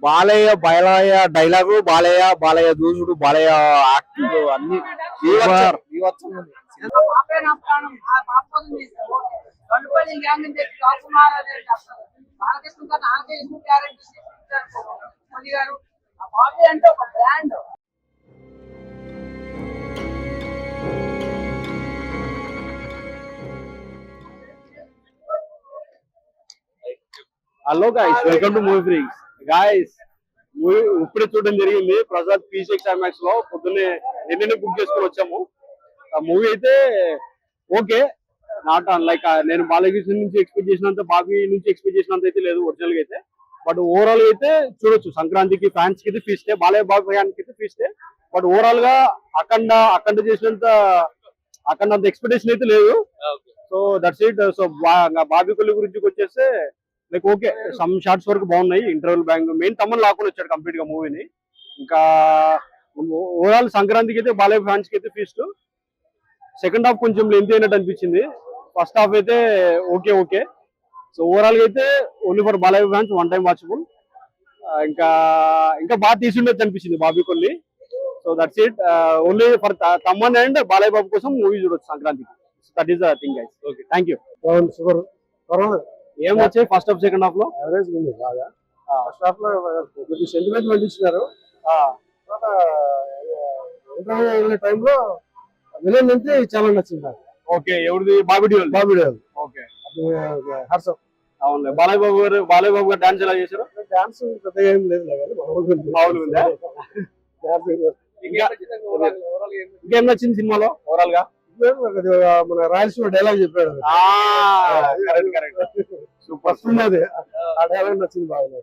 Balayya Balayya dialogue, Balayya Balayya దూసుడు, Balayya acting అన్ని అంటే ఒక brand. Hello guys, welcome to movie freaks. Guys, movie ఇప్పుడే చూడడం జరిగింది ప్రసాద్ P6 IMAX లో. పొద్దున్నే నిన్ననే బుక్ చేసుకుని వచ్చాము. ఆ మూవీ అయితే ఓకే, నాట్ లైక్ నేను బాలకృష్ణ నుంచి ఎక్స్పెక్ట్ చేసినంత, బాబీ నుంచి ఎక్స్పెక్ట్ చేసినంత అయితే లేదు ఒరిజినల్ గా అయితే. బట్ ఓవరాల్ అయితే చూడొచ్చు. సంక్రాంతికి ఫ్యాన్స్ కి అయితే ఫీస్టే, బాలయ్య బాబు ఫ్యాన్స్ కి అయితే ఫీస్టే. బట్ ఓవరాల్ గా అఖండ చేసినంత అంత ఎక్స్పెక్టేషన్ అయితే లేదు. So that's it. So Bobby Kolli గురించి వచ్చేస్తే లైక్ ఓకే, సమ్ షార్ట్స్ వరకు బాగున్నాయి. ఇంటర్వెల్ బ్యాంక్ మెయిన్ తమ్మని లాక్కుని వచ్చాడు కంప్లీట్ గా మూవీని. ఇంకా ఓవరాల్ సంక్రాంతికి అయితే బాలయ్య ఫ్యాన్స్ కి అయితే ఫీస్ట్. సెకండ్ హాఫ్ కొంచెం లెంత్ అయినట్టు అనిపించింది. ఫస్ట్ హాఫ్ అయితే ఓకే. సో ఓవరాల్ గా అయితే only for Balayya fans one time watchable. ఇంకా బాగా తీసుండొచ్చు అనిపించింది Bobby Kolli. So that's it. Only for Thaman and Balayya babu కోసం మూవీ చూడొచ్చు సంక్రాంతికి. That is the thing guys. Okay, thank you. ఏం వచ్చాయి ఫస్ట్ హాఫ్ సెకండ్ హాఫ్ లో? యావరేజ్ ఉంది బాగా. ఫస్ట్ హాఫ్ లో కొద్దిగా సెంటిమెంట్ పండించినారు. టైంలో విలన్ అంటే చాలా నచ్చింది నాకు. ఓకే, ఎవరిది? బాబీ డియోల్. ఓకే, హర్షం. అవును. బాలయ్య బాబు గారు డాన్స్ ఎలా చేశారు? డాన్స్ పెద్దగా ఏం లేదు, బాగుందా? ఇంకేం నచ్చింది సినిమాలో ఓవరాల్ గా? మన రాయలసీమ డైలాగ్ చెప్పాడు, సూపర్. అది ఆ డైలాగ్ నచ్చింది బాగా.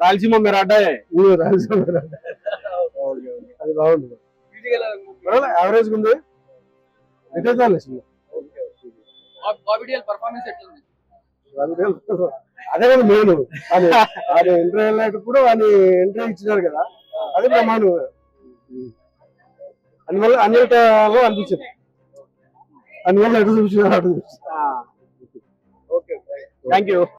రాయలసీమ మీరు అడ్డాయే. రాయలసీమ అది బాగుంది. యావరేజ్ ఉంది. అదే కదా మెయిన్. అది ఇంటర్వ్యూ వెళ్ళేటప్పుడు అని ఇంటర్వ్యూ ఇచ్చినారు కదా, అది ప్రమాణం. అందువల్ల అన్నిటిలో అనిపించింది, అందువల్ల ఎటు చూపించినారు అటు చూపించింది. Okay, thank you.